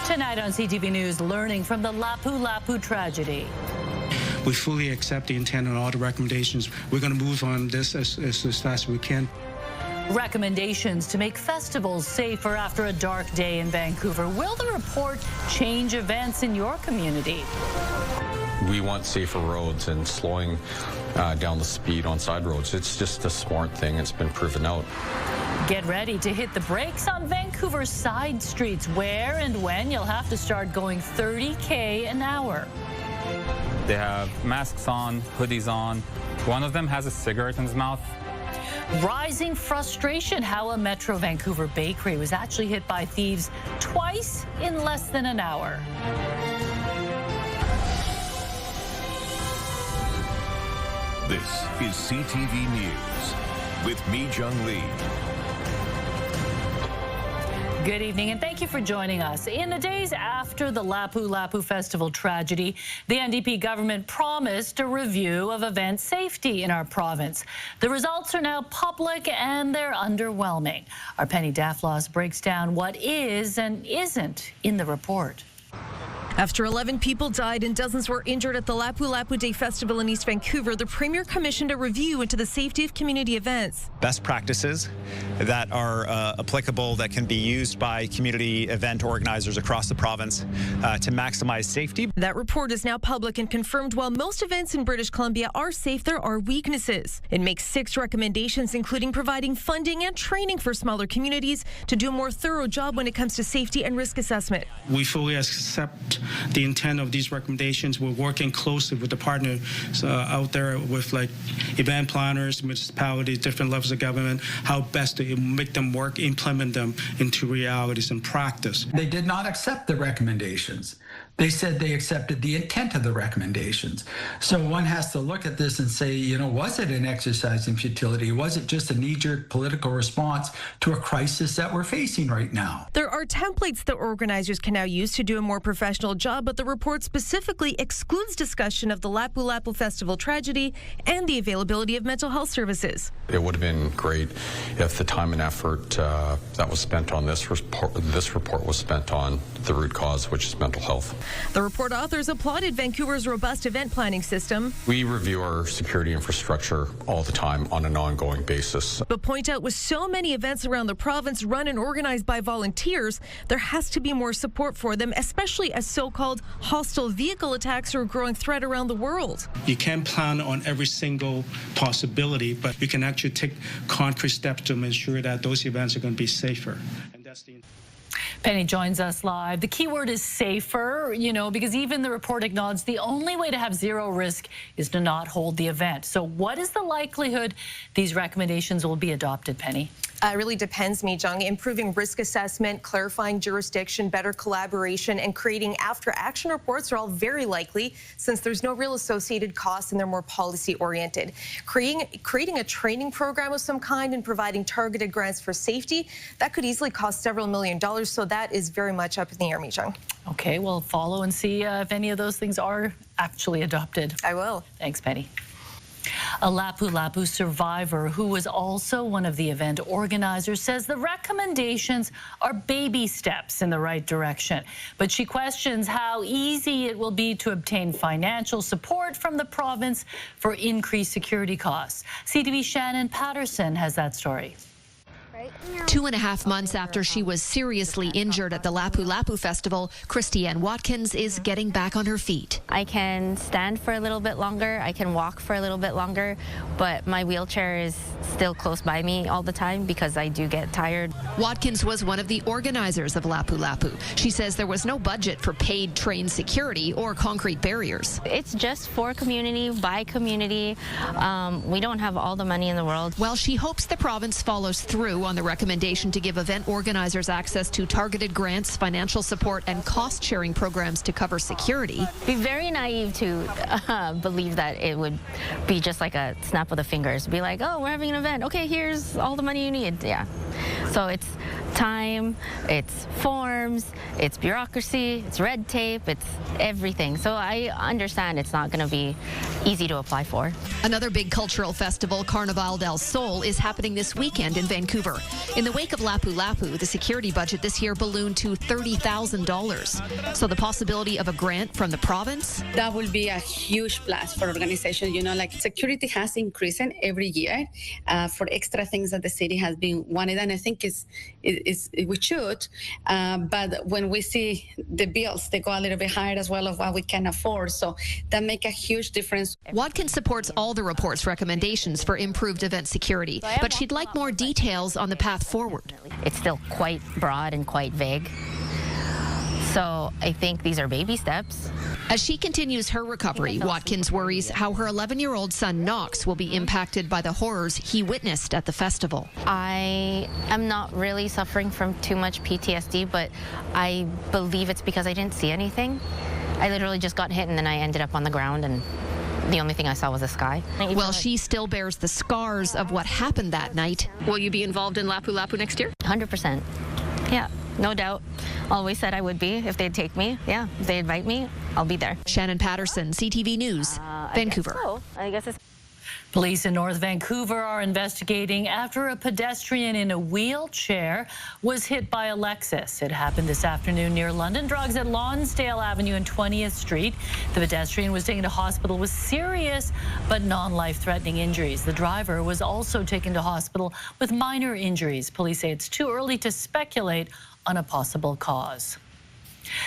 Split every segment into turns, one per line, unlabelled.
Tonight on CTV News, learning from the Lapu-Lapu tragedy.
We fully accept the intent and all the recommendations. We're going to move on this as fast as we can.
Recommendations to make festivals safer after a dark day in Vancouver. Will the report change events in your community?
We want safer roads and slowing down the speed on side roads. It's just a smart thing. It's been proven out.
Get ready to hit the brakes on Vancouver's side streets, where and when you'll have to start going 30K an hour.
They have masks on, hoodies on. One of them has a cigarette in his mouth.
Rising frustration, how a Metro Vancouver bakery was actually hit by thieves twice in less than an hour.
This is CTV News with me, Jolie.
Good evening, and thank you for joining us. In the days after the Lapu-Lapu Festival tragedy, the NDP government promised a review of event safety in our province. The results are now public, and they're underwhelming. Our Penny Daflos breaks down what is and isn't in the report.
After 11 people died and dozens were injured at the Lapu-Lapu Day Festival in East Vancouver, the Premier commissioned a review into the safety of community events.
Best practices that are applicable, that can be used by community event organizers across the province to maximize safety.
That report is now public and confirmed. While most events in British Columbia are safe, there are weaknesses. It makes 6 recommendations, including providing funding and training for smaller communities to do a more thorough job when it comes to safety and risk assessment.
We fully accept the intent of these recommendations. We're working closely with the partners out there with like event planners, municipalities, different levels of government, how best to make them work, implement them into realities and practice.
They did not accept the recommendations. They said they accepted the intent of the recommendations. So one has to look at this and say, you know, was it an exercise in futility? Was it just a knee-jerk political response to a crisis that we're facing right now?
There are templates that organizers can now use to do a more professional job, but the report specifically excludes discussion of the Lapu-Lapu Festival tragedy and the availability of mental health services.
It would have been great if the time and effort that was spent on this report was spent on the root cause, which is mental health.
The report authors applauded Vancouver's robust event planning system.
We review our security infrastructure all the time on an ongoing basis.
But point out, with so many events around the province run and organized by volunteers, there has to be more support for them, especially as so-called hostile vehicle attacks are a growing threat around the world.
You can't plan on every single possibility, but you can actually take concrete steps to ensure that those events are going to be safer. And that's the
Penny joins us live. The key word is safer, you know, because even the report acknowledged the only way to have zero risk is to not hold the event. So what is the likelihood these recommendations will be adopted, Penny?
It really depends, Mijung. Improving risk assessment, clarifying jurisdiction, better collaboration, and creating after-action reports are all very likely, since there's no real associated costs and they're more policy-oriented. Creating a training program of some kind and providing targeted grants for safety, that could easily cost several $1 million, so that is very much up in the air, Mijung.
Okay, we'll follow and see if any of those things are actually adopted.
I will.
Thanks, Penny. A Lapu-Lapu survivor who was also one of the event organizers says the recommendations are baby steps in the right direction. But she questions how easy it will be to obtain financial support from the province for increased security costs. CTV's Shannon Patterson has that story.
2.5 months after she was seriously injured at the Lapu-Lapu Festival, Christiane Watkins is getting back on her feet.
I can stand for a little bit longer, I can walk for a little bit longer, but my wheelchair is still close by me all the time because I do get tired.
Watkins was one of the organizers of Lapu-Lapu. She says there was no budget for paid trained security or concrete barriers.
It's just for community, by community. We don't have all the money in the world.
Well, she hopes the province follows through on the recommendation to give event organizers access to targeted grants, financial support, and cost-sharing programs to cover security.
Be very naive to believe that it would be just like a snap of the fingers. Be like, oh, we're having an event. Okay, here's all the money you need. Yeah. So it's time, it's forms, it's bureaucracy, it's red tape, it's everything. So I understand it's not going to be easy to apply for.
Another big cultural festival, Carnaval del Sol, is happening this weekend in Vancouver. In the wake of Lapu-Lapu, the security budget this year ballooned to $30,000. So the possibility of a grant from the province?
That will be a huge plus for organizations. You know, like security has increased every year for extra things that the city has been wanted, and I think we should. But when we see the bills, they go a little bit higher as well of what we can afford. So that make a huge difference.
Watkins supports all the report's recommendations for improved event security, but she'd like more details on the path forward.
It's still quite broad and quite vague. So I think these are baby steps.
As she continues her recovery, Watkins worries how her 11-year-old son Knox will be impacted by the horrors he witnessed at the festival.
I am not really suffering from too much PTSD, but I believe it's because I didn't see anything. I literally just got hit and then I ended up on the ground, and the only thing I saw was the sky.
Well, she still bears the scars of what happened that night. Will you be involved in Lapu-Lapu next year?
100%. Yeah, no doubt. Always said I would be if they'd take me. Yeah, if they invite me, I'll be there.
Shannon Patterson, CTV News, Vancouver.
I guess it's...
Police in North Vancouver are investigating after a pedestrian in a wheelchair was hit by a Lexus. It happened this afternoon near London Drugs at Lonsdale Avenue and 20th Street. The pedestrian was taken to hospital with serious but non-life-threatening injuries. The driver was also taken to hospital with minor injuries. Police say it's too early to speculate on a possible cause.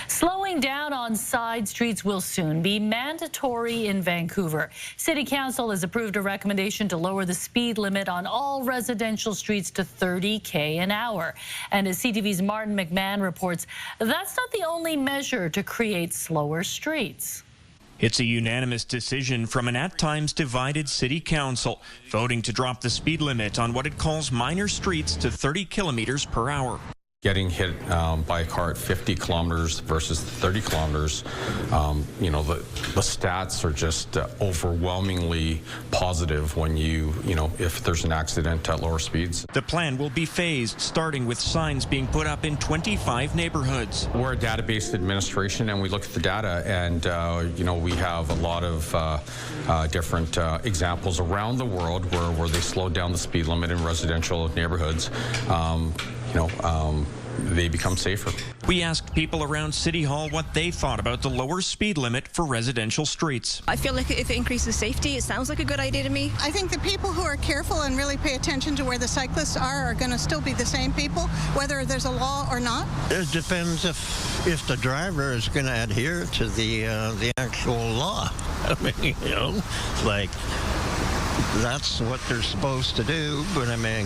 Slowing down on side streets will soon be mandatory in Vancouver. City Council has approved a recommendation to lower the speed limit on all residential streets to 30 an hour. And as CTV's Martin McMahon reports, that's not the only measure to create slower streets.
It's a unanimous decision from an at times divided City Council, voting to drop the speed limit on what it calls minor streets to 30 kilometers per hour.
Getting hit by a car at 50 kilometers versus 30 kilometers, you know, the stats are just overwhelmingly positive when if there's an accident at lower speeds.
The plan will be phased, starting with signs being put up in 25 neighborhoods.
We're a database administration, and we look at the data, and we have a lot of different examples around the world where they slowed down the speed limit in residential neighborhoods. They become safer.
We asked people around City Hall what they thought about the lower speed limit for residential streets.
I feel like if it increases safety, it sounds like a good idea to me.
I think the people who are careful and really pay attention to where the cyclists are going to still be the same people, whether there's a law or not.
It depends if the driver is going to adhere to the actual law. I mean, like that's what they're supposed to do, but I mean,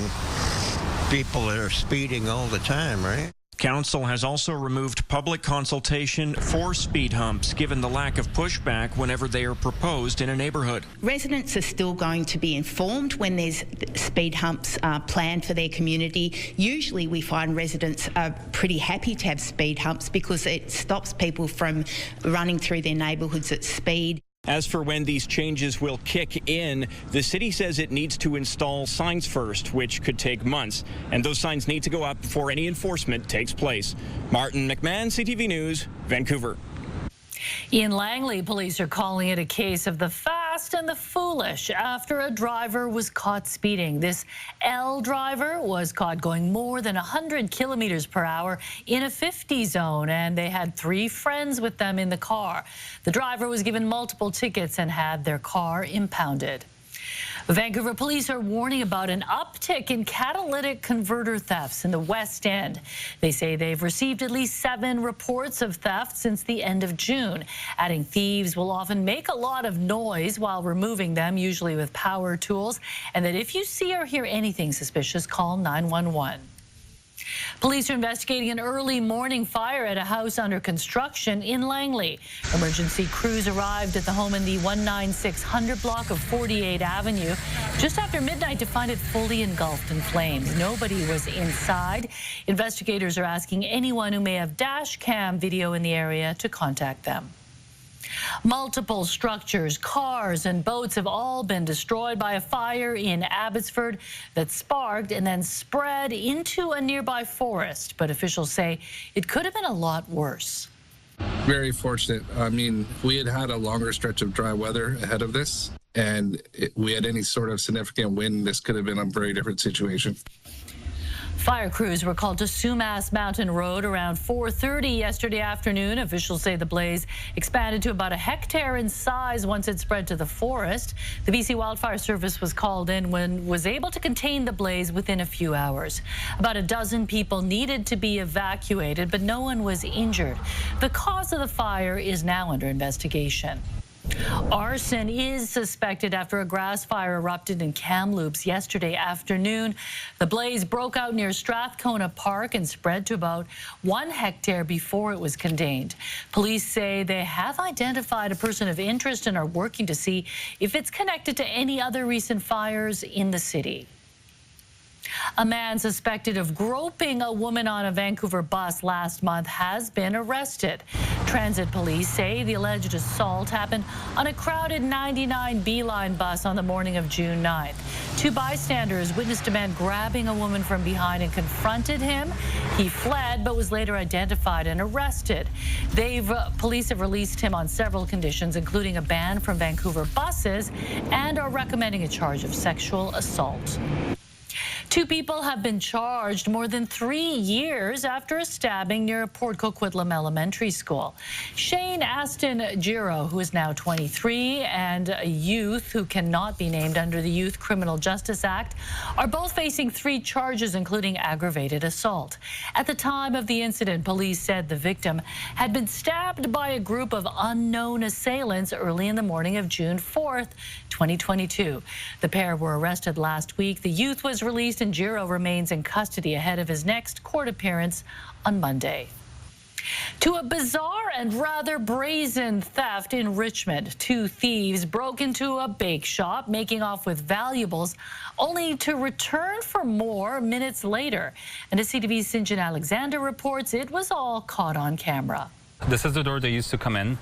people are speeding all the time, right?
Council has also removed public consultation for speed humps, given the lack of pushback whenever they are proposed in a neighborhood.
Residents are still going to be informed when there's speed humps planned for their community. Usually we find residents are pretty happy to have speed humps because it stops people from running through their neighbourhoods at speed.
As for when these changes will kick in, the city says it needs to install signs first, which could take months. And those signs need to go up before any enforcement takes place. Martin McMahon, CTV News, Vancouver.
In Langley, police are calling it a case of the fast and the foolish after a driver was caught speeding. This L driver was caught going more than 100 kilometers per hour in a 50 zone, and they had 3 friends with them in the car. The driver was given multiple tickets and had their car impounded. Vancouver police are warning about an uptick in catalytic converter thefts in the West End. They say they've received at least 7 reports of theft since the end of June, adding thieves will often make a lot of noise while removing them, usually with power tools, and that if you see or hear anything suspicious, call 911. Police are investigating an early morning fire at a house under construction in Langley. Emergency crews arrived at the home in the 19600 block of 48 Avenue just after midnight to find it fully engulfed in flames. Nobody was inside. Investigators are asking anyone who may have dash cam video in the area to contact them. Multiple structures, cars, and boats have all been destroyed by a fire in Abbotsford that sparked and then spread into a nearby forest. But officials say it could have been a lot worse.
Very fortunate. I mean, if we had had a longer stretch of dry weather ahead of this, and we had any sort of significant wind, this could have been a very different situation.
Fire crews were called to Sumas Mountain Road around 4:30 yesterday afternoon. Officials say the blaze expanded to about a hectare in size once it spread to the forest. The BC Wildfire Service was called in and was able to contain the blaze within a few hours. About a dozen people needed to be evacuated, but no one was injured. The cause of the fire is now under investigation. Arson is suspected after a grass fire erupted in Kamloops yesterday afternoon. The blaze broke out near Strathcona Park and spread to about 1 hectare before it was contained. Police say they have identified a person of interest and are working to see if it's connected to any other recent fires in the city. A man suspected of groping a woman on a Vancouver bus last month has been arrested. Transit police say the alleged assault happened on a crowded 99B line bus on the morning of June 9th. 2 bystanders witnessed a man grabbing a woman from behind and confronted him. He fled but was later identified and arrested. Police have released him on several conditions, including a ban from Vancouver buses, and are recommending a charge of sexual assault. 2 people have been charged more than 3 years after a stabbing near a Port Coquitlam elementary school. Shane Aston Giro, who is now 23, and a youth who cannot be named under the Youth Criminal Justice Act, are both facing 3 charges, including aggravated assault. At the time of the incident, police said the victim had been stabbed by a group of unknown assailants early in the morning of June 4th, 2022. The pair were arrested last week. The youth was released and Giro remains in custody ahead of his next court appearance on Monday. To a bizarre and rather brazen theft in Richmond. 2 thieves broke into a bake shop, making off with valuables, only to return for more minutes later. And as CTV's St. Alexander reports, it was all caught on camera.
This is the door they used to come in.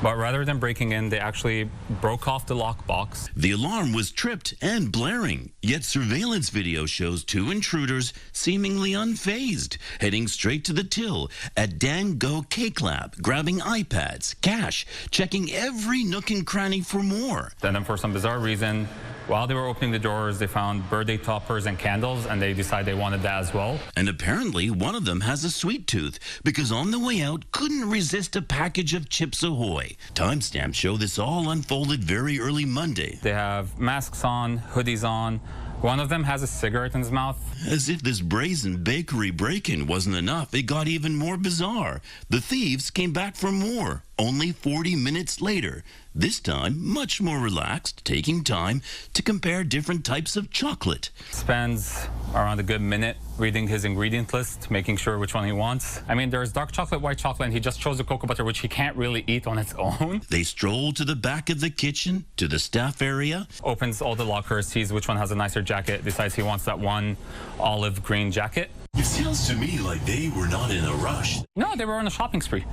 But rather than breaking in, they actually broke off the lockbox.
The alarm was tripped and blaring, yet surveillance video shows 2 intruders seemingly unfazed, heading straight to the till at Dan Go Cake Lab, grabbing iPads, cash, checking every nook and cranny for more.
And then for some bizarre reason, while they were opening the doors, they found birthday toppers and candles, and they decided they wanted that as well.
And apparently one of them has a sweet tooth, because on the way out couldn't resist a package of Chips Ahoy. Timestamps show this all unfolded very early Monday.
They have masks on, hoodies on. One of them has a cigarette in his mouth.
As if this brazen bakery break-in wasn't enough, it got even more bizarre. The thieves came back for more, only 40 minutes later. This time, much more relaxed, taking time to compare different types of chocolate.
Spends around a good minute reading his ingredient list, making sure which one he wants. I mean, there's dark chocolate, white chocolate, and he just chose the cocoa butter, which he can't really eat on its own.
They stroll to the back of the kitchen, to the staff area.
Opens all the lockers, sees which one has a nicer jacket, decides he wants that one olive green jacket.
It sounds to me like they were not in a rush.
No, they were on a shopping spree.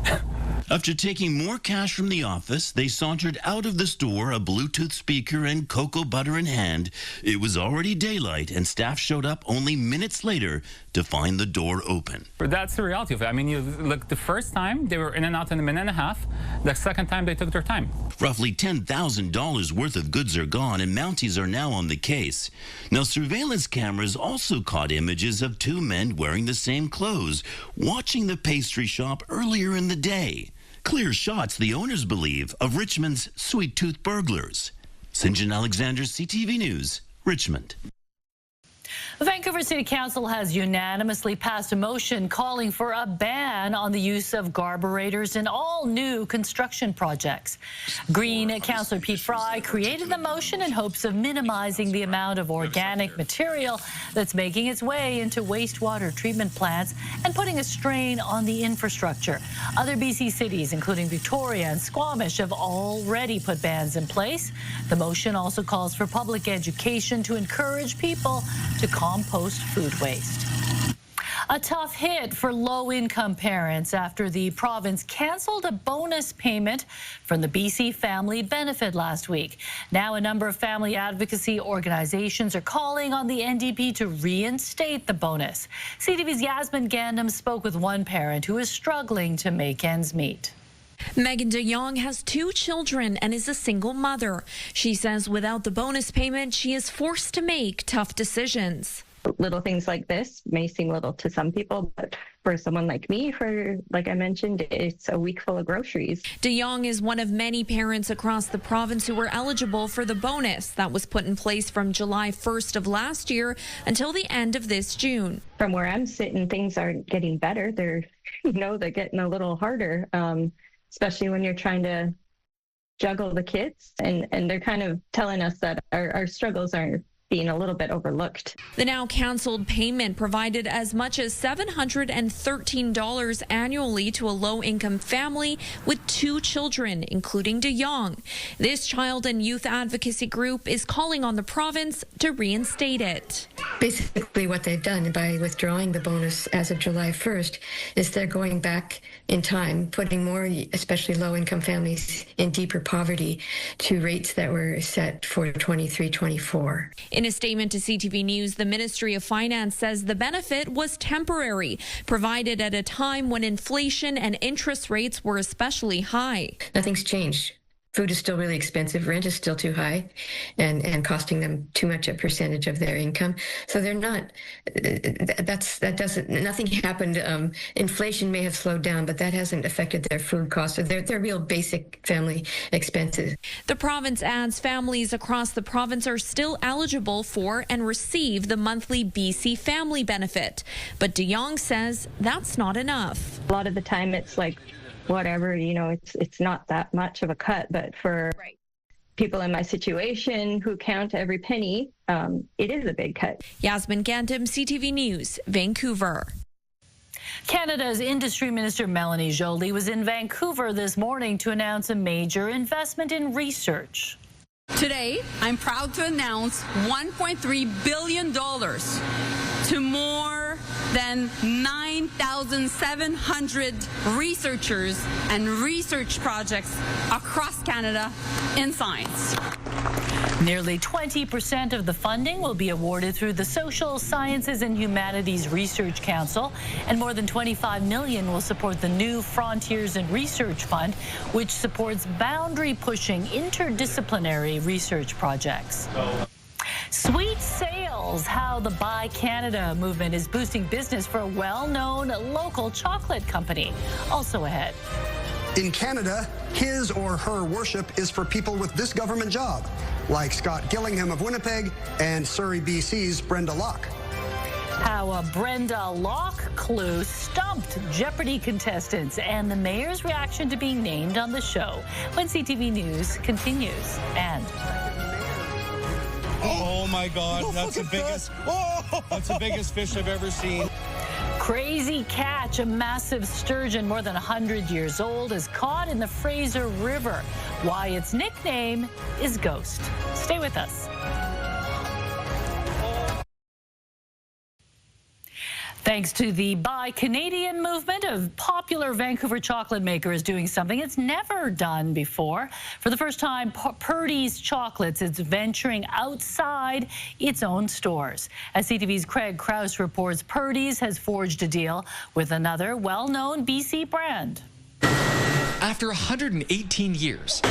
After taking more cash from the office, they sauntered out of the store, a Bluetooth speaker and cocoa butter in hand. It was already daylight, and staff showed up only minutes later to find the door open.
But that's the reality of it. I mean, you look, the first time they were in and out in a minute and a half. The second time they took their time.
Roughly $10,000 worth of goods are gone, and Mounties are now on the case. Now, surveillance cameras also caught images of 2 men wearing the same clothes, watching the pastry shop earlier in the day. Clear shots, the owners believe, of Richmond's sweet tooth burglars. St. Alexander, CTV News, Richmond.
The Vancouver City Council has unanimously passed a motion calling for a ban on the use of carburetors in all new construction projects. Green Councillor Pete Fry created the motion in hopes of minimizing the amount of organic material that's making its way into wastewater treatment plants and putting a strain on the infrastructure. Other BC cities, including Victoria and Squamish, have already put bans in place. The motion also calls for public education to encourage people to compost food waste. A tough hit for low-income parents after the province canceled a bonus payment from the BC Family Benefit last week. Now a number of family advocacy organizations are calling on the NDP to reinstate the bonus. CTV's Yasmin Gandam spoke with one parent who is struggling to make ends meet.
Megan de Jong has 2 children and is a single mother. She says without the bonus payment, she is forced to make tough decisions.
Little things like this may seem little to some people, but for someone like me, like I mentioned, it's a week full of groceries.
De Jong is one of many parents across the province who were eligible for the bonus that was put in place from July 1st of last year until the end of this June.
From where I'm sitting, things aren't getting better. They're getting a little harder, especially when you're trying to juggle the kids. And they're kind of telling us that our struggles are being a little bit overlooked.
The now canceled payment provided as much as $713 annually to a low-income family with 2 children, including de Jong. This child and youth advocacy group is calling on the province to reinstate it.
Basically what they've done by withdrawing the bonus as of July 1st is they're going back in time, putting more, especially low-income families, in deeper poverty to rates that were set for 23-24.
In a statement to CTV News, the Ministry of Finance says the benefit was temporary, provided at a time when inflation and interest rates were especially high.
Nothing's changed. Food is still really expensive. Rent is still too high and costing them too much a percentage of their income. So they're not, nothing happened. Inflation may have slowed down, but that hasn't affected their food costs. So they're real basic family expenses.
The province adds families across the province are still eligible for and receive the monthly BC Family Benefit. But de Jong says that's not enough.
A lot of the time it's like, whatever, it's not that much of a cut, but for people in my situation who count every penny, it is a big cut.
Yasmin Gandam, CTV News, Vancouver.
Canada's Industry Minister Melanie Jolie was in Vancouver this morning to announce a major investment in research.
Today, I'm proud to announce $1.3 billion to more than 9,700 researchers and research projects across Canada in science.
Nearly 20% of the funding will be awarded through the Social Sciences and Humanities Research Council, and more than $25 million will support the new Frontiers in Research Fund, which supports boundary-pushing interdisciplinary research projects. Sweet sales, how the Buy Canada movement is boosting business for a well-known local chocolate company. Also ahead.
In Canada, his or her worship is for people with this government job, like Scott Gillingham of Winnipeg and Surrey, BC's Brenda Locke.
How a Brenda Locke clue stumped Jeopardy contestants and the mayor's reaction to being named on the show when CTV News continues. And
oh my God, that's the biggest, that's the biggest fish I've ever seen.
Crazy catch. A massive sturgeon more than 100 years old is caught in the Fraser River. Why its nickname is Ghost. Stay with us. Thanks to the Buy Canadian movement, a popular Vancouver chocolate maker is doing something it's never done before. For the first time, Pertys Chocolates is venturing outside its own stores. As CTV's Craig Krause reports, Pertys has forged a deal with another well-known BC brand.
After 118 years,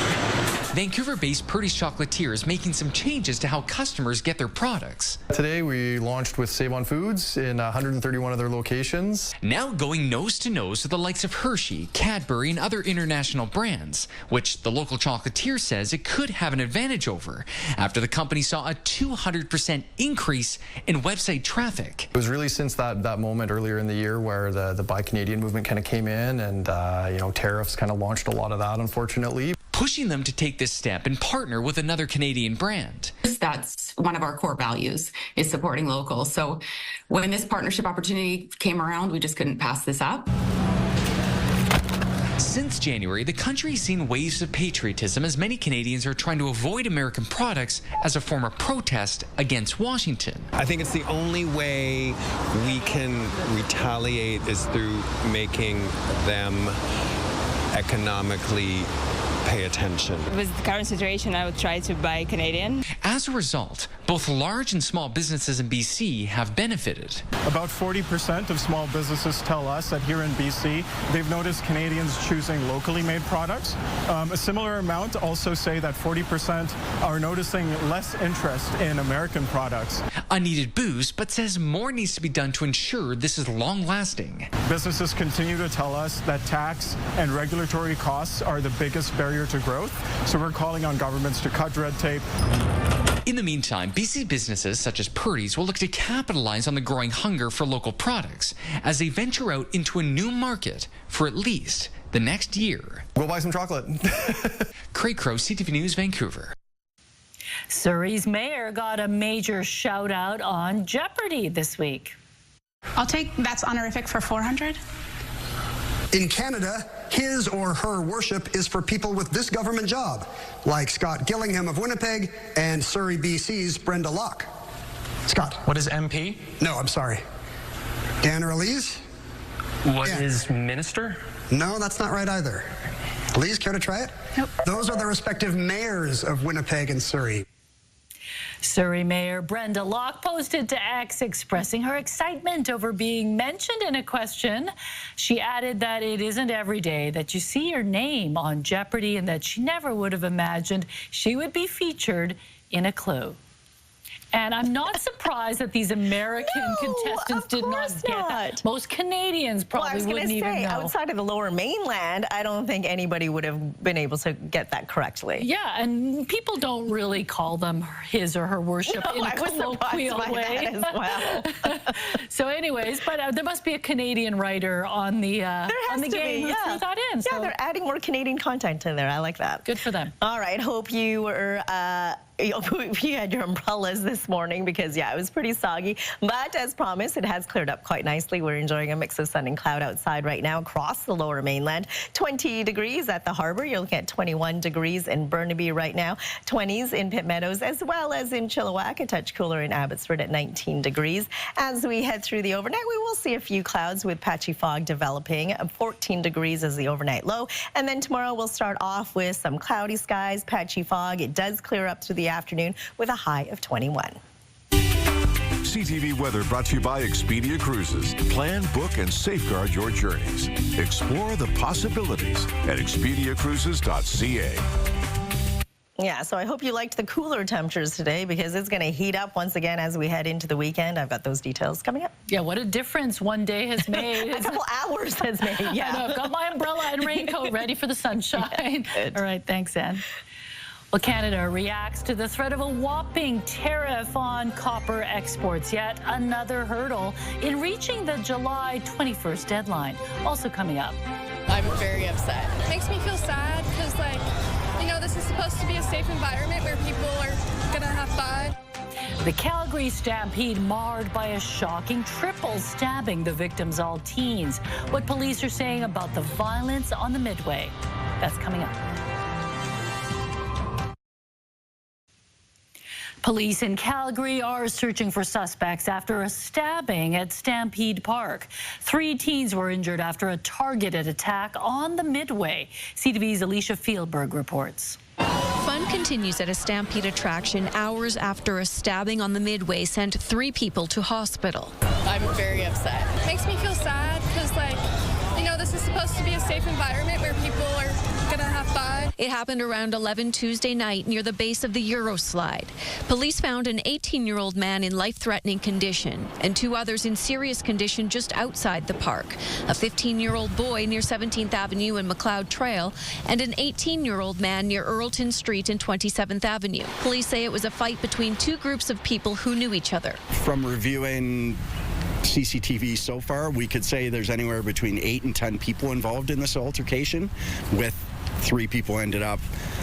Vancouver-based Pertys Chocolatier is making some changes to how customers get their products.
Today we launched with Savon Foods in 131 other locations.
Now going nose to nose with the likes of Hershey, Cadbury, and other international brands, which the local chocolatier says it could have an advantage over after the company saw a 200% increase in website traffic.
It was really since that moment earlier in the year where the Buy Canadian movement kind of came in and tariffs kind of launched a lot of that, unfortunately.
Pushing them to take this step and partner with another Canadian brand.
That's one of our core values, is supporting local. So when this partnership opportunity came around, we just couldn't pass this up.
Since January, the country has seen waves of patriotism as many Canadians are trying to avoid American products as a form of protest against Washington.
I think it's the only way we can retaliate is through making them economically pay attention.
With the current situation, I would try to buy Canadian.
As a result, both large and small businesses in BC have benefited.
About 40% of small businesses tell us that here in BC, they've noticed Canadians choosing locally made products. A similar amount also say that 40% are noticing less interest in American products.
A needed boost, but says more needs to be done to ensure this is long-lasting.
Businesses continue to tell us that tax and regulatory costs are the biggest barrier to growth, so we're calling on governments to cut red tape.
In the meantime, BC businesses such as Pertys will look to capitalize on the growing hunger for local products as they venture out into a new market for at least the next year.
Go buy some chocolate.
Craig Crow, CTV News, Vancouver.
Surrey's mayor got a major shout out on Jeopardy this week.
I'll take that's honorific for 400.
In Canada, his or her worship is for people with this government job, like Scott Gillingham of Winnipeg and Surrey, BC's Brenda Locke. Scott.
What is MP?
No, I'm sorry. Dan or Elise?
What is minister?
No, that's not right either. Elise, care to try it?
Nope.
Those are the respective mayors of Winnipeg and Surrey.
Surrey Mayor Brenda Locke posted to X expressing her excitement over being mentioned in a question. She added that it isn't every day that you see your name on Jeopardy and that she never would have imagined she would be featured in a clue. And I'm not surprised that these American contestants did not get that. Most Canadians probably wouldn't even know.
Outside of the Lower Mainland, I don't think anybody would have been able to get that correctly.
Yeah, and people don't really call them his or her worship in a colloquial way.
As well.
So anyways, but there must be a Canadian writer on the game who threw that in.
Yeah, they're adding more Canadian content in there. I like that.
Good for them.
All right, hope you were... you had your umbrellas this morning because, yeah, it was pretty soggy. But as promised, it has cleared up quite nicely. We're enjoying a mix of sun and cloud outside right now across the Lower Mainland. 20 degrees at the Harbour. You're looking at 21 degrees in Burnaby right now. 20s in Pitt Meadows as well as in Chilliwack. A touch cooler in Abbotsford at 19 degrees. As we head through the overnight, we will see a few clouds with patchy fog developing. 14 degrees is the overnight low. And then tomorrow we'll start off with some cloudy skies, patchy fog. It does clear up through the afternoon with a high of 21.
CTV weather brought to you by Expedia Cruises. Plan, book, and safeguard your journeys. Explore the possibilities at expediacruises.ca.
Yeah, so I hope you liked the cooler temperatures today because it's going to heat up once again as we head into the weekend. I've got those details coming up.
Yeah, what a difference one day has made.
A couple hours has made, yeah.
I know, I've got my umbrella and raincoat ready for the sunshine.
Yeah,
all right, thanks, Ann. Well, Canada reacts to the threat of a whopping tariff on copper exports. Yet another hurdle in reaching the July 21st deadline. Also coming up.
I'm very upset.
It makes me feel sad because, this is supposed to be a safe environment where people are going to have fun.
The Calgary Stampede marred by a shocking triple stabbing. The victims all teens. What police are saying about the violence on the Midway. That's coming up. Police in Calgary are searching for suspects after a stabbing at Stampede Park. 3 teens were injured after a targeted attack on the Midway. CTV's Alicia Fieldberg reports.
Fun continues at a Stampede attraction hours after a stabbing on the Midway sent 3 people to hospital.
I'm very upset. It makes me feel sad because, this is supposed to be a safe environment where people are going to have fun.
It happened around 11 Tuesday night near the base of the Euroslide. Police found an 18-year-old man in life-threatening condition and 2 others in serious condition just outside the park. A 15-year-old boy near 17th Avenue and McLeod Trail and an 18-year-old man near Earlton Street and 27th Avenue. Police say it was a fight between 2 groups of people who knew each other.
From reviewing CCTV so far, we could say there's anywhere between 8 and 10 people involved in this altercation, with 3 people ended up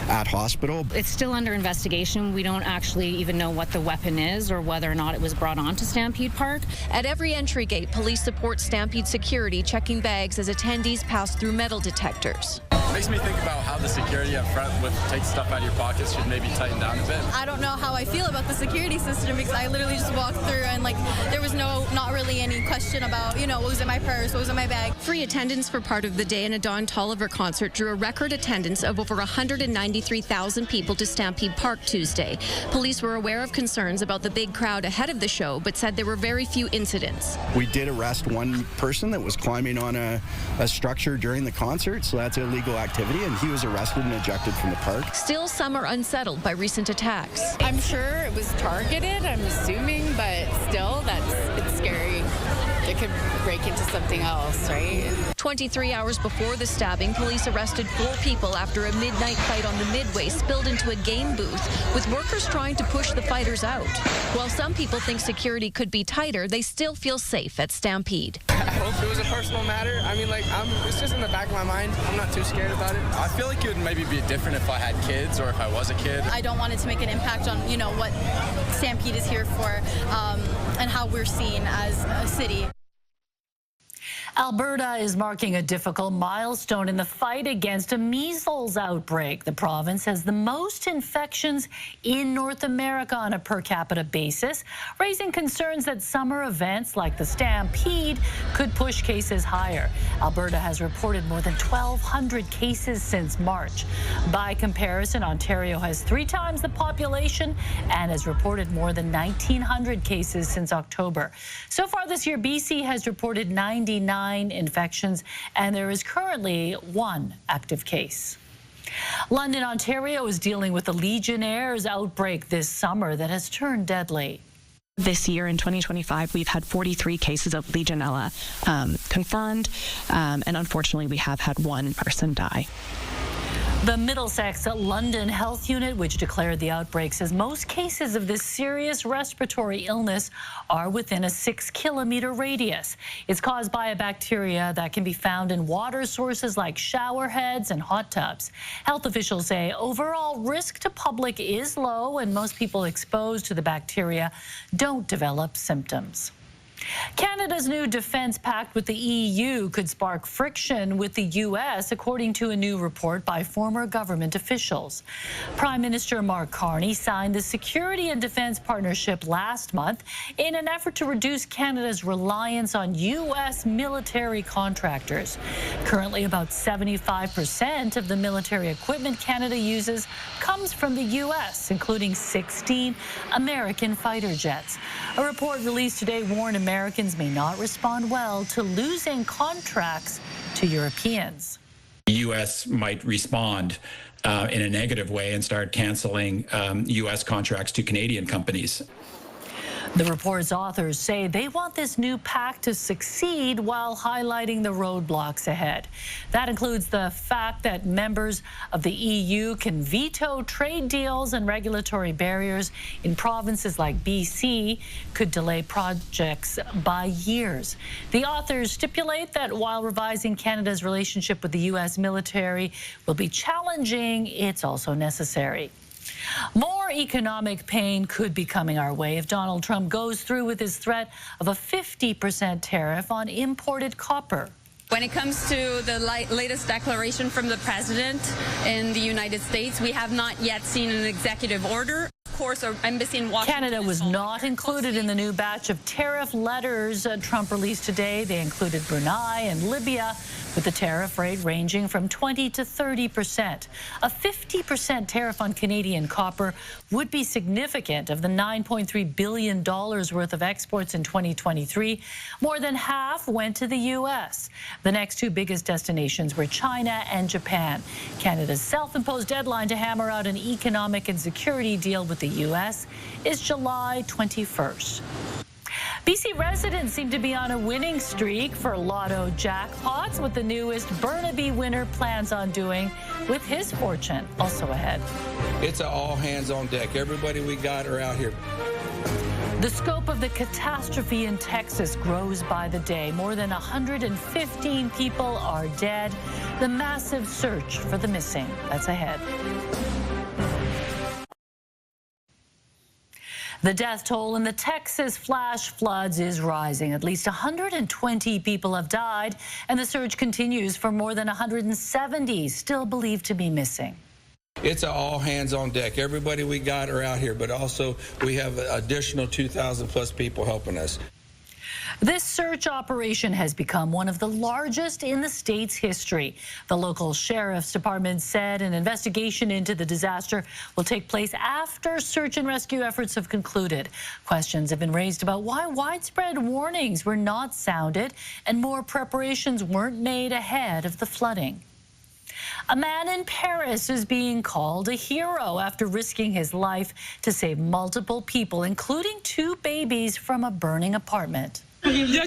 at hospital.
It's still under investigation. We don't actually even know what the weapon is or whether or not it was brought onto Stampede Park.
At every entry gate, police support Stampede security checking bags as attendees pass through metal detectors.
It makes me think about how the security up front with take stuff out of your pockets should maybe tighten down a bit.
I don't know how I feel about the security system because I literally just walked through and there was not really any question about, what was in my purse, what was in my bag.
Free attendance for part of the day in a Don Tolliver concert drew a record attendance of over 193,000 people to Stampede Park Tuesday. Police were aware of concerns about the big crowd ahead of the show, but said there were very few incidents.
We did arrest one person that was climbing on a structure during the concert, so that's illegal activity, and he was arrested and ejected from the park.
Still, some are unsettled by recent attacks.
I'm sure it was targeted, I'm assuming, but still, it's scary. It could break into something else, right?
23 hours before the stabbing, police arrested 4 people after a midnight fight on the Midway spilled into a game booth, with workers trying to push the fighters out. While some people think security could be tighter, they still feel safe at Stampede.
I hope it was a personal matter. I mean, it's just in the back of my mind. I'm not too scared about it. I feel like it would maybe be different if I had kids or if I was a kid.
I don't want it to make an impact on, what Stampede is here for and how we're seen as a city.
Alberta is marking a difficult milestone in the fight against a measles outbreak. The province has the most infections in North America on a per capita basis, raising concerns that summer events like the Stampede could push cases higher. Alberta has reported more than 1,200 cases since March. By comparison, Ontario has 3 times the population and has reported more than 1,900 cases since October. So far this year, BC has reported 99 infections, and there is currently 1 active case. London, Ontario is dealing with the Legionnaires outbreak this summer that has turned deadly.
This year in 2025, we've had 43 cases of Legionella confirmed, and unfortunately, we have had 1 person die.
The Middlesex London Health Unit, which declared the outbreak, says most cases of this serious respiratory illness are within a 6-kilometer radius. It's caused by a bacteria that can be found in water sources like shower heads and hot tubs. Health officials say overall risk to public is low, and most people exposed to the bacteria don't develop symptoms. Canada's new defense pact with the EU could spark friction with the U.S., according to a new report by former government officials. Prime Minister Mark Carney signed the security and defense partnership last month in an effort to reduce Canada's reliance on U.S. military contractors. Currently, about 75% of the military equipment Canada uses comes from the U.S., including 16 American fighter jets. A report released today warned Americans may not respond well to losing contracts to Europeans.
The U.S. might respond in a negative way and start canceling U.S. contracts to Canadian companies.
The report's authors say they want this new pact to succeed while highlighting the roadblocks ahead. That includes the fact that members of the EU can veto trade deals, and regulatory barriers in provinces like BC could delay projects by years. The authors stipulate that while revising Canada's relationship with the U.S. military will be challenging, it's also necessary. More economic pain could be coming our way if Donald Trump goes through with his threat of a 50% tariff on imported copper.
When it comes to the latest declaration from the president in the United States, we have not yet seen an executive order. Of course, our embassy in Washington.
Canada was not included in the new batch of tariff letters Trump released today. They included Brunei and Libya, with the tariff rate ranging from 20% to 30%. A 50% tariff on Canadian copper would be significant. Of the $9.3 billion worth of exports in 2023, more than half went to the U.S. The next 2 biggest destinations were China and Japan. Canada's self-imposed deadline to hammer out an economic and security deal with the U.S. is July 21st. BC residents seem to be on a winning streak for Lotto jackpots, with the newest Burnaby winner plans on doing with his fortune. Also ahead.
It's an all hands on deck. Everybody we got are out here.
The scope of the catastrophe in Texas grows by the day. More than 115 people are dead. The massive search for the missing. That's ahead. The death toll in the Texas flash floods is rising. At least 120 people have died, and the search continues for more than 170 still believed to be missing.
It's all hands on deck. Everybody we got are out here, but also we have additional 2,000 plus people helping us.
This search operation has become one of the largest in the state's history. The local sheriff's department said an investigation into the disaster will take place after search and rescue efforts have concluded. Questions have been raised about why widespread warnings were not sounded and more preparations weren't made ahead of the flooding. A man in Paris is being called a hero after risking his life to save multiple people, including 2 babies, from a burning apartment. You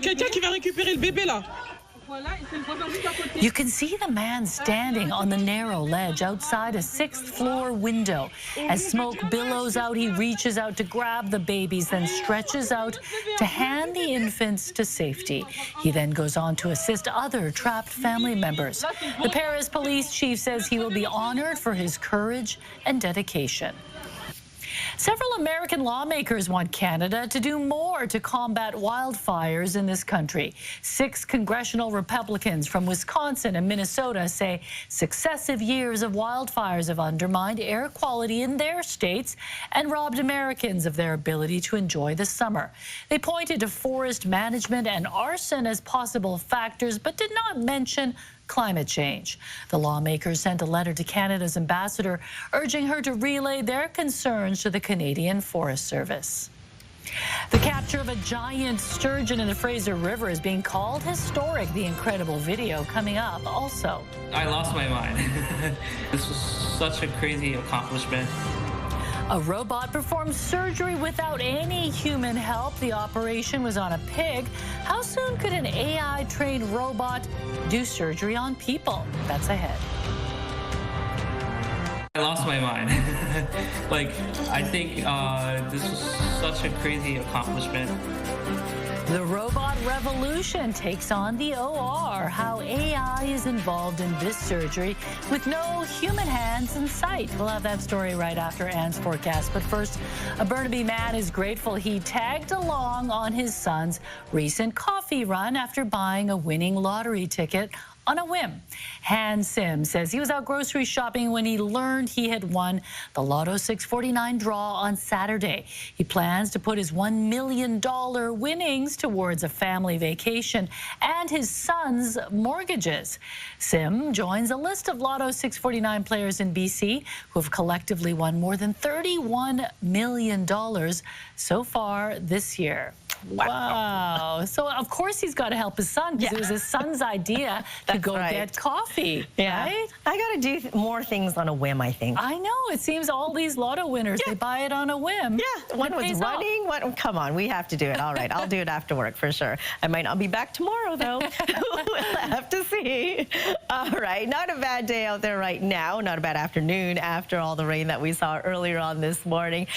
can see the man standing on the narrow ledge outside a 6th-floor window. As smoke billows out, he reaches out to grab the babies, then stretches out to hand the infants to safety. He then goes on to assist other trapped family members. The Paris police chief says he will be honored for his courage and dedication. Several American lawmakers want Canada to do more to combat wildfires in this country. 6 congressional Republicans from Wisconsin and Minnesota say successive years of wildfires have undermined air quality in their states and robbed Americans of their ability to enjoy the summer. They pointed to forest management and arson as possible factors, but did not mention climate change. The lawmakers sent a letter to Canada's ambassador urging her to relay their concerns to the Canadian Forest Service. The capture of a giant sturgeon in the Fraser River is being called historic. The incredible video coming up also.
I lost my mind. This was such a crazy accomplishment.
A robot performed surgery without any human help. The operation was on a pig. How soon could an AI-trained robot do surgery on people? That's ahead.
I lost my mind. I think this was such a crazy accomplishment.
The robot revolution takes on the OR. How AI is involved in this surgery with no human hands in sight. We'll have that story right after Anne's forecast. But first, a Burnaby man is grateful he tagged along on his son's recent coffee run after buying a winning lottery ticket on a whim. Han Sim says he was out grocery shopping when he learned he had won the Lotto 649 draw on Saturday. He plans to put his $1 million winnings towards a family vacation and his son's mortgages. Sim joins a list of Lotto 649 players in BC who have collectively won more than $31 million so far this year. Wow. So, of course, he's got to help his son because it was his son's idea to go get coffee, right?
I got to do more things on a whim, I think.
I know. It seems all these Lotto winners, they buy it on a whim.
Yeah. One was running. Come on, we have to do it. All right, I'll do it after work for sure. I might not be back tomorrow, though. We'll have to see. All right. Not a bad day out there right now. Not a bad afternoon after all the rain that we saw earlier on this morning.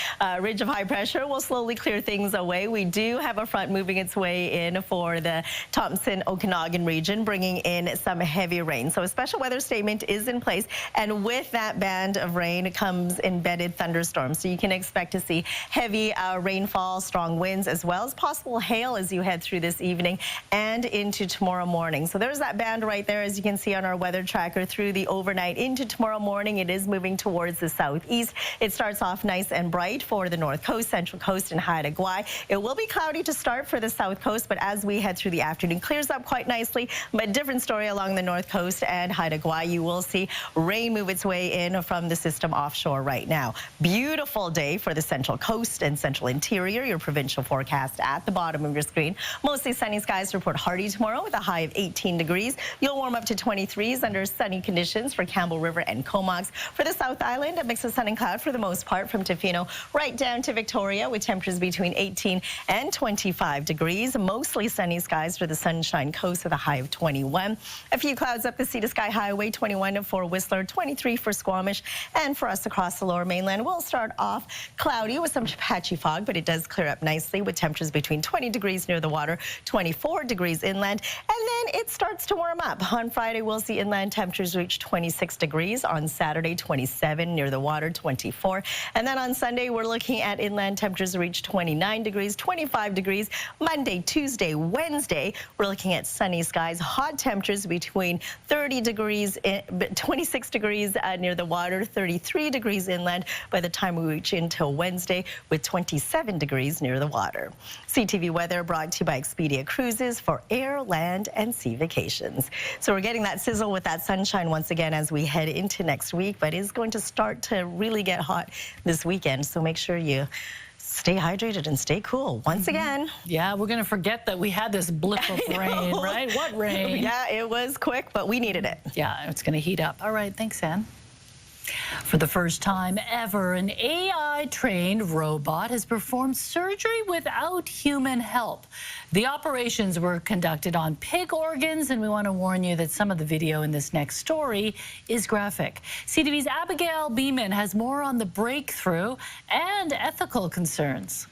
Ridge of high pressure will slowly clear things away. We do have a front moving its way in for the Thompson-Okanagan region, bringing in some heavy rain. So a special weather statement is in place, and with that band of rain comes embedded thunderstorms. So you can expect to see heavy rainfall, strong winds, as well as possible hail as you head through this evening and into tomorrow morning. So there's that band right there, as you can see on our weather tracker through the overnight into tomorrow morning. It is moving towards the southeast. It starts off nice and bright for the north coast, central coast, and Haida Gwaii. It will be cloudy to start for the south coast, but as we head through the afternoon, clears up quite nicely. But different story along the north coast and Haida Gwaii. You will see rain move its way in from the system offshore right now. Beautiful day for the central coast and central interior. Your provincial forecast at the bottom of your screen. Mostly sunny skies report hardy tomorrow with a high of 18 degrees. You'll warm up to 23s under sunny conditions for Campbell River and Comox. For the South Island, a mix of sun and cloud for the most part from Tofino right down to Victoria with temperatures between 18 and 20. 25 degrees. Mostly sunny skies for the Sunshine Coast with a high of 21. A few clouds up the Sea to Sky Highway, 21 for Whistler, 23 for Squamish. And for us across the Lower Mainland, we'll start off cloudy with some patchy fog, but it does clear up nicely with temperatures between 20 degrees near the water, 24 degrees inland. And then it starts to warm up. On Friday, we'll see inland temperatures reach 26 degrees. On Saturday, 27 near the water, 24. And then on Sunday, we're looking at inland temperatures reach 29 degrees, 25 degrees. Monday, Tuesday, Wednesday, we're looking at sunny skies, hot temperatures between 30 degrees, 26 degrees near the water, 33 degrees inland by the time we reach into Wednesday with 27 degrees near the water. CTV weather brought to you by Expedia Cruises for air, land, and sea vacations. So we're getting that sizzle with that sunshine once again as we head into next week, but it's going to start to really get hot this weekend. So make sure you stay hydrated and stay cool once again.
Yeah, we're going to forget that we had this blip of rain, right? What rain?
Yeah, it was quick, but we needed it.
Yeah, it's going to heat up. All right, thanks, Ann. For the first time ever, an AI-trained robot has performed surgery without human help. The operations were conducted on pig organs, and we want to warn you that some of the video in this next story is graphic. CTV's Abigail Beeman has more on the breakthrough and ethical concerns.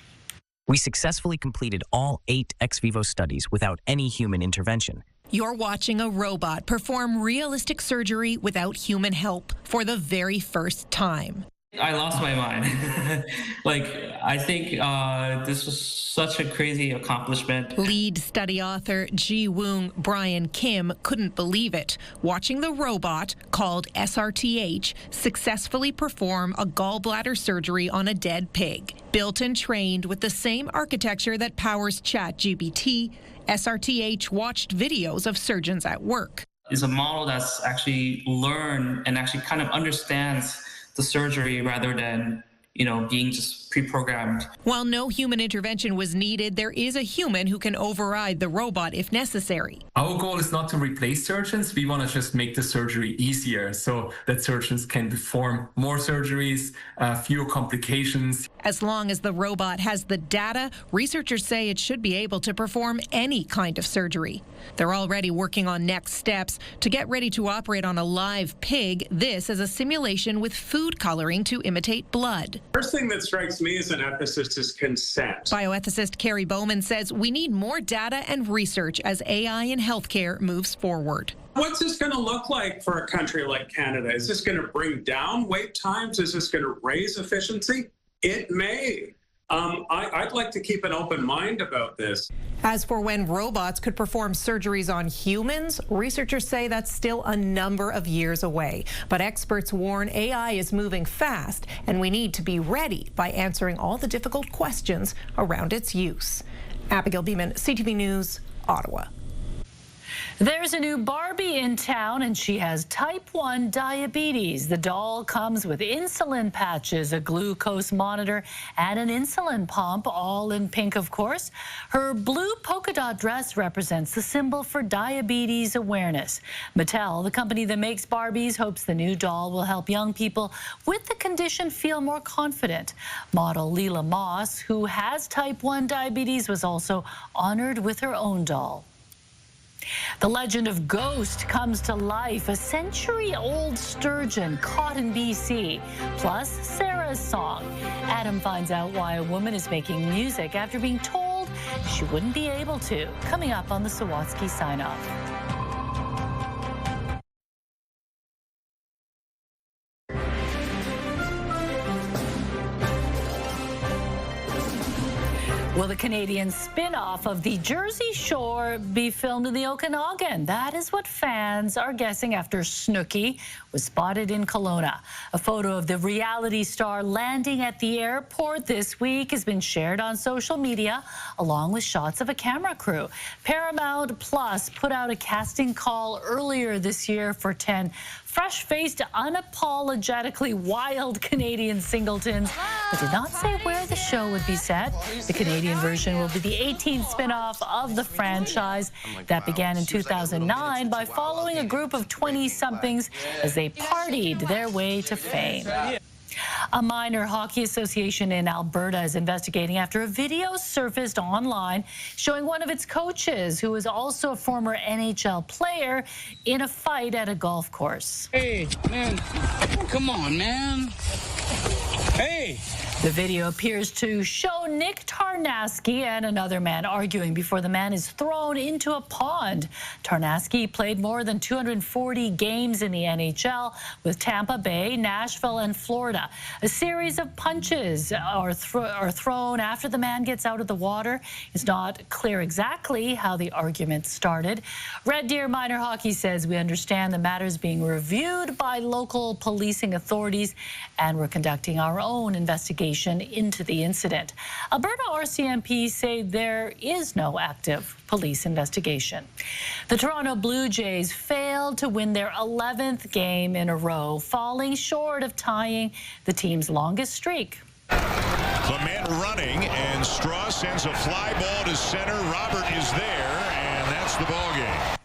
We successfully completed all 8 ex vivo studies without any human intervention.
You're watching a robot perform realistic surgery without human help for the very first time.
I lost my mind. I think this was such a crazy accomplishment.
Lead study author Ji Woong Brian Kim couldn't believe it, watching the robot, called SRTH, successfully perform a gallbladder surgery on a dead pig. Built and trained with the same architecture that powers ChatGPT, SRTH watched videos of surgeons at work.
It's a model that's actually learned and actually kind of understands the surgery rather than, being just pre-programmed.
While no human intervention was needed, there is a human who can override the robot if necessary.
Our goal is not to replace surgeons. We want to just make the surgery easier so that surgeons can perform more surgeries, fewer complications.
As long as the robot has the data, researchers say it should be able to perform any kind of surgery. They're already working on next steps. To get ready to operate on a live pig, this is a simulation with food coloring to imitate blood.
First thing that strikes me as an ethicist is consent.
Bioethicist Carrie Bowman says we need more data and research as AI in healthcare moves forward.
What's this going to look like for a country like Canada? Is this going to bring down wait times? Is this going to raise efficiency? It may. I'd like to keep an open mind about this.
As for when robots could perform surgeries on humans, researchers say that's still a number of years away. But experts warn AI is moving fast, and we need to be ready by answering all the difficult questions around its use. Abigail Beeman, CTV News, Ottawa.
There's a new Barbie in town, and she has type 1 diabetes. The doll comes with insulin patches, a glucose monitor, and an insulin pump, all in pink, of course. Her blue polka dot dress represents the symbol for diabetes awareness. Mattel, the company that makes Barbies, hopes the new doll will help young people with the condition feel more confident. Model Leela Moss, who has type 1 diabetes, was also honored with her own doll. The legend of Ghost comes to life, a century-old sturgeon caught in BC, plus Sarah's song. Adam finds out why a woman is making music after being told she wouldn't be able to. Coming up on the Sawatsky Sign-Off. Will the Canadian spin-off of the Jersey Shore be filmed in the Okanagan? That is what fans are guessing after Snooki was spotted in Kelowna. A photo of the reality star landing at the airport this week has been shared on social media, along with shots of a camera crew. Paramount Plus put out a casting call earlier this year for 10 fresh-faced, unapologetically wild Canadian singletons, but did not say where the show would be set. The Canadian version will be the 18th spin-off of the franchise that began in 2009 by following a group of 20-somethings as they partied their way to fame. A minor hockey association in Alberta is investigating after a video surfaced online showing one of its coaches, who is also a former NHL player, in a fight at a golf course.
Hey, man, come on, man. Hey!
The video appears to show Nick Tarnaski and another man arguing before the man is thrown into a pond. Tarnaski played more than 240 games in the NHL with Tampa Bay, Nashville, and Florida. A series of punches are thrown after the man gets out of the water. It's not clear exactly how the argument started. Red Deer Minor Hockey says, we understand the matter is being reviewed by local policing authorities, and we're conducting our own investigation into the incident. Alberta RCMP say there is no active police investigation. The Toronto Blue Jays failed to win their 11th game in a row, falling short of tying the team's longest streak.
Clement running, and Straw sends a fly ball to center. Robert is there, and that's the ball game.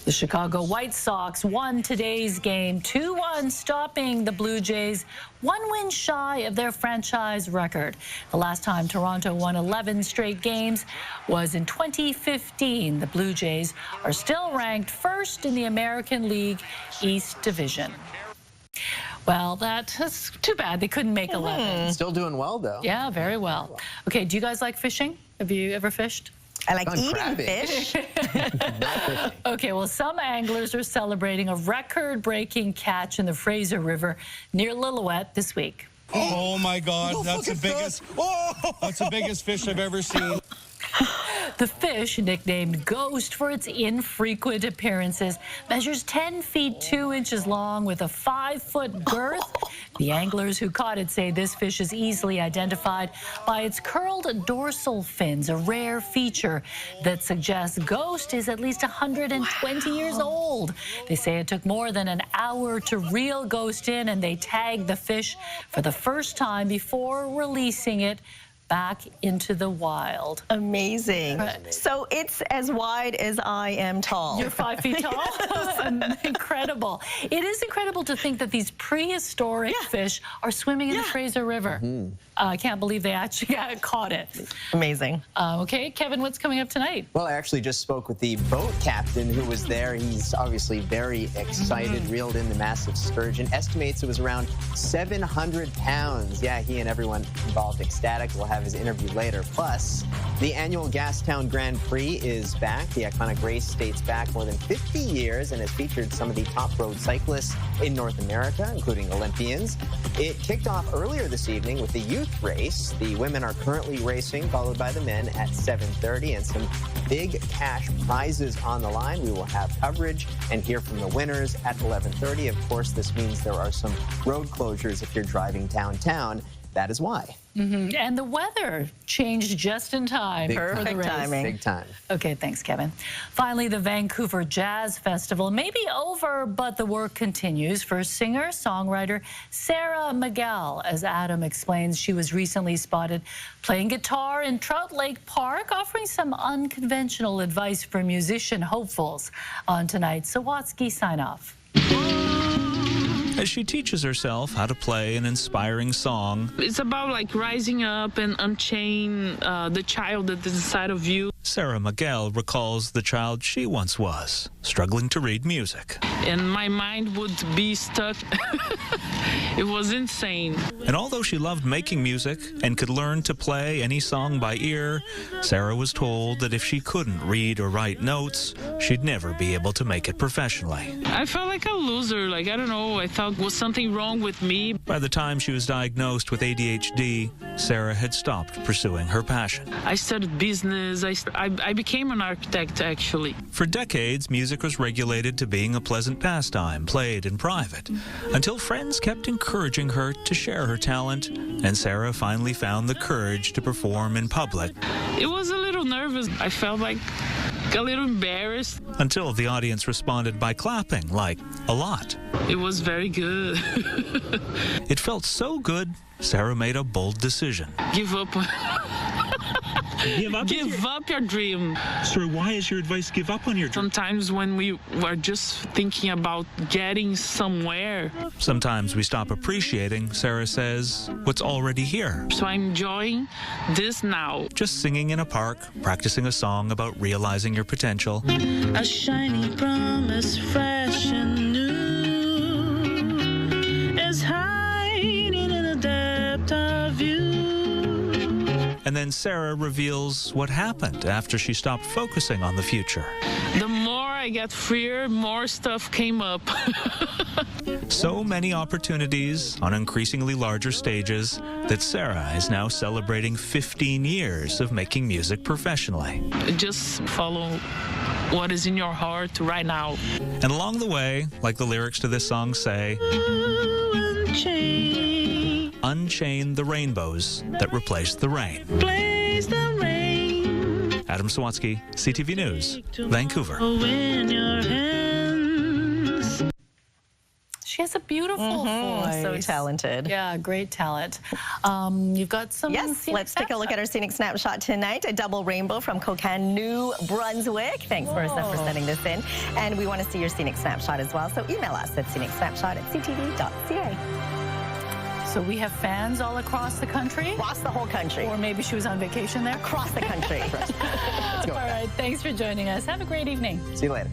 The Chicago White Sox won today's game 2-1, stopping the Blue Jays 1 win shy of their franchise record. The last time Toronto won 11 straight games was in 2015. The Blue Jays are still ranked first in the American League East Division. Well, that's too bad. They couldn't make 11.
Still doing well, though.
Yeah, very well. Okay, do you guys like fishing? Have you ever fished?
I like eating fish.
Okay, well, some anglers are celebrating a record-breaking catch in the Fraser River near Lillooet this week.
Oh my God, that's the biggest. That's the biggest fish I've ever seen.
The fish, nicknamed Ghost for its infrequent appearances, measures 10 feet 2 inches long with a 5-foot girth. The anglers who caught it say this fish is easily identified by its curled dorsal fins, a rare feature that suggests Ghost is at least 120 years old. They say it took more than an hour to reel Ghost in, and they tagged the fish for the first time before releasing it back into the wild.
Amazing. So it's as wide as I am tall.
You're 5 feet tall? Incredible. It is incredible to think that these prehistoric fish are swimming in the Fraser River. I can't believe they actually caught it.
Amazing.
Okay, Kevin, what's coming up tonight?
Well, I actually just spoke with the boat captain who was there. He's obviously very excited, reeled in the massive sturgeon. Estimates it was around 700 pounds. Yeah, he and everyone involved ecstatic. We'll have his interview later. Plus, the annual Gastown Grand Prix is back. The iconic race dates back more than 50 years and has featured some of the top road cyclists in North America, including Olympians. It kicked off earlier this evening with the youth race. The women are currently racing, followed by the men at 7:30, and some big cash prizes on the line. We will have coverage and hear from the winners at 11:30. Of course, this means there are some road closures if you're driving downtown. That is why.
And the weather changed just in time for the race.
Timing.
Big time.
Okay, thanks, Kevin. Finally, the Vancouver Jazz Festival may be over, but the work continues for singer-songwriter Sarah Miguel. As Adam explains, she was recently spotted playing guitar in Trout Lake Park, offering some unconventional advice for musician hopefuls on tonight's Sawatsky sign-off.
As she teaches herself how to play an inspiring song.
It's about like rising up and unchain the child that is inside of you.
Sarah Miguel recalls the child she once was, struggling to read music.
And my mind would be stuck. It was insane.
And although she loved making music and could learn to play any song by ear, Sarah was told that if she couldn't read or write notes, she'd never be able to make it professionally.
I felt like a loser. Like, I don't know, I thought was something wrong with me.
By the time she was diagnosed with ADHD, Sarah had stopped pursuing her passion.
I started business. I became an architect, actually.
For decades, music was regulated to being a pleasant pastime, played in private, until friends kept encouraging her to share her talent, and Sarah finally found the courage to perform in public.
It was a little nervous. I felt like a little embarrassed.
Until the audience responded by clapping, like a lot.
It was very good.
It felt so good, Sarah made a bold decision.
Give up. Give up your dream.
Sir, why is your advice give up on your dream?
Sometimes when we were just thinking about getting somewhere.
Sometimes we stop appreciating, Sarah says, what's already here.
So I'm enjoying this now.
Just singing in a park, practicing a song about realizing your potential.
A shiny promise, fresh and new, is hiding in the depth of you.
And then Sarah reveals what happened after she stopped focusing on the future.
The more I got freer, more stuff came up.
So many opportunities on increasingly larger stages that Sarah is now celebrating 15 years of making music professionally.
Just follow what is in your heart right now.
And along the way, like the lyrics to this song say, unchain the rainbows that replace the rain. Adam Sawatsky, CTV News, Vancouver.
She has a beautiful voice.
So talented.
Yeah, great talent. You've got some.
Yes, let's take a look at our Scenic Snapshot tonight. A double rainbow from Kokan, New Brunswick. Thanks for sending this in. And we want to see your Scenic Snapshot as well. So email us at scenicsnapshot@ctv.ca.
So we have fans all across the country?
Across the whole country.
Or maybe she was on vacation there?
Across the country.
All right, thanks for joining us. Have a great evening.
See you later.